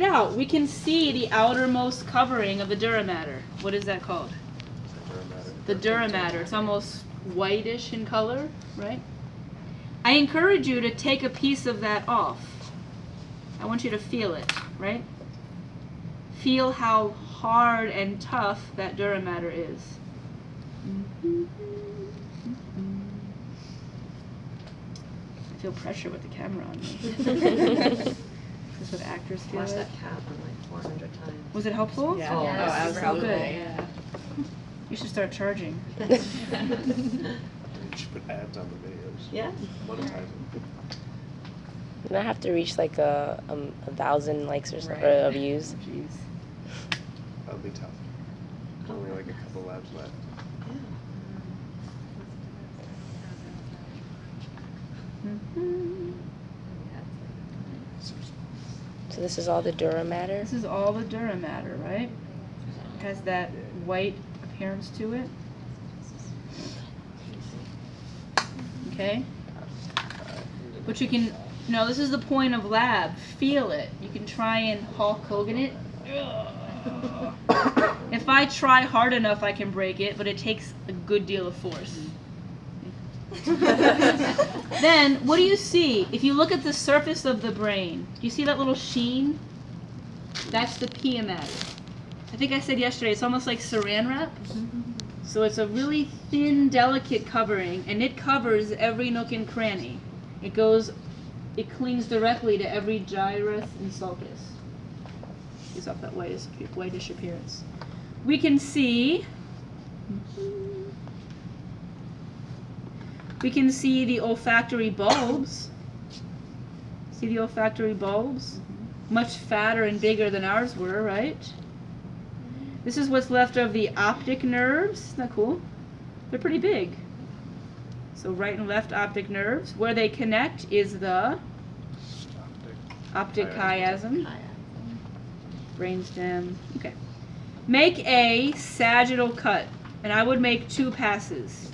out, we can see the outermost covering of the dura mater. What is that called? The dura mater. It's almost whitish in color, right? I encourage you to take a piece of that off. I want you to feel it, right? Feel how hard and tough that dura mater is. I feel pressure with the camera on me. Is this what actors feel Watched like? that cap like 400 times. Was it helpful? Yeah. Oh, Yes. absolutely. Good. Yeah. You should start charging. You should put ads on the videos. Yeah. Monetize them. And I have to reach like 1,000 likes or something, Right. or views. Jeez. That'll be tough. Only like a couple labs left. So this is all the dura mater. This is all the dura mater, right? It has that white appearance to it. Okay? But you can, no, this is the point of lab. Feel it. You can try and Hulk Hogan it. If I try hard enough, I can break it, but it takes a good deal of force. Then, what do you see? If you look at the surface of the brain, do you see that little sheen? That's the pia mater. I think I said yesterday, it's almost like saran wrap. So it's a really thin, delicate covering, and it covers every nook and cranny. It clings directly to every gyrus and sulcus. Gives off that whitish appearance. We can see the olfactory bulbs. See the olfactory bulbs? Much fatter and bigger than ours were, right? This is what's left of the optic nerves. Isn't that cool? They're pretty big. So right and left optic nerves. Where they connect is the optic chiasm. Brainstem. Okay. Make a sagittal cut. And I would make 2 passes.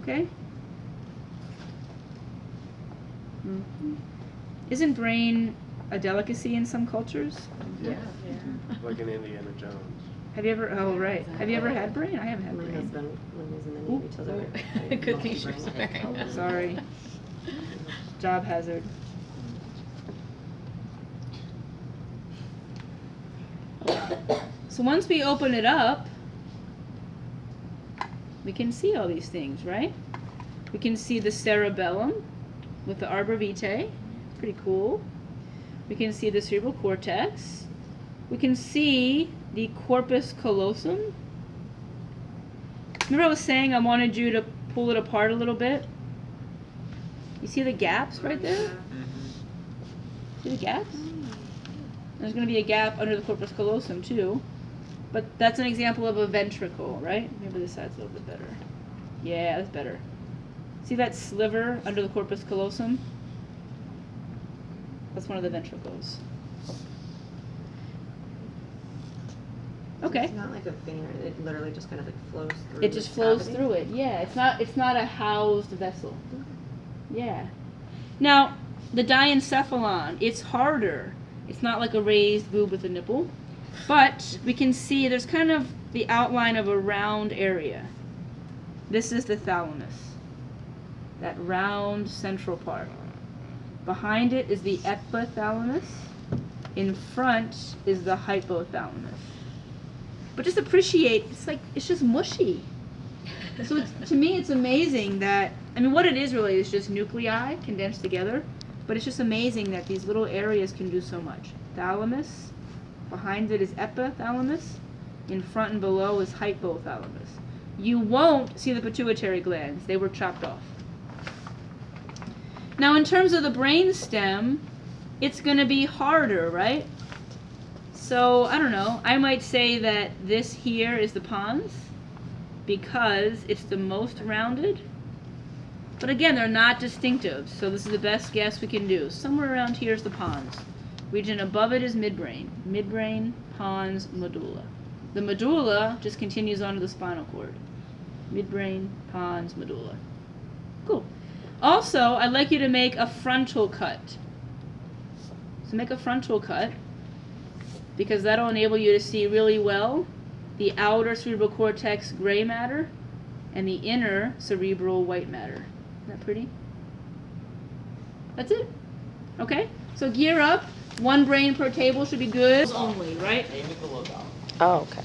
Okay? Isn't brain a delicacy in some cultures? Yeah. Like in Indiana Jones. Have you ever, oh right. Have you ever had brain? I haven't had My brain. husband, when he was in the Navy, told everybody. Good thing she was multi-brain. wearing. Sorry. Job hazard. So once we open it up, we can see all these things, right? We can see the cerebellum with the arbor vitae. Pretty cool. We can see the cerebral cortex. We can see the corpus callosum. Remember I was saying I wanted you to pull it apart a little bit? You see the gaps right there? See the gaps? There's going to be a gap under the corpus callosum too. But that's an example of a ventricle, right? Maybe this side's a little bit better. Yeah, that's better. See that sliver under the corpus callosum? That's one of the ventricles. Okay. It's not like a vein, it literally just kind of like flows through. It just the flows cavity. through it. Yeah, it's not a housed vessel. Yeah. Now, the diencephalon, it's harder. It's not like a raised boob with a nipple, but we can see there's kind of the outline of a round area. This is the thalamus. That round central part. Behind it is the epithalamus. In front is the hypothalamus. But just appreciate, it's just mushy. So to me, it's amazing that, what it is really is just nuclei condensed together, but it's just amazing that these little areas can do so much. Thalamus, behind it is epithalamus, in front and below is hypothalamus. You won't see the pituitary glands, they were chopped off. Now in terms of the brain stem, it's going to be harder, right? So, I don't know, I might say that this here is the pons because it's the most rounded. But again, they're not distinctive, so this is the best guess we can do. Somewhere around here is the pons. Region above it is midbrain. Midbrain, pons, medulla. The medulla just continues onto the spinal cord. Midbrain, pons, medulla. Cool. Also, I'd like you to make a frontal cut. So make a frontal cut, because that'll enable you to see really well the outer cerebral cortex gray matter and the inner cerebral white matter. Isn't that pretty? That's it. Okay? So gear up. 1 brain per table should be good. Only, right? Oh, okay.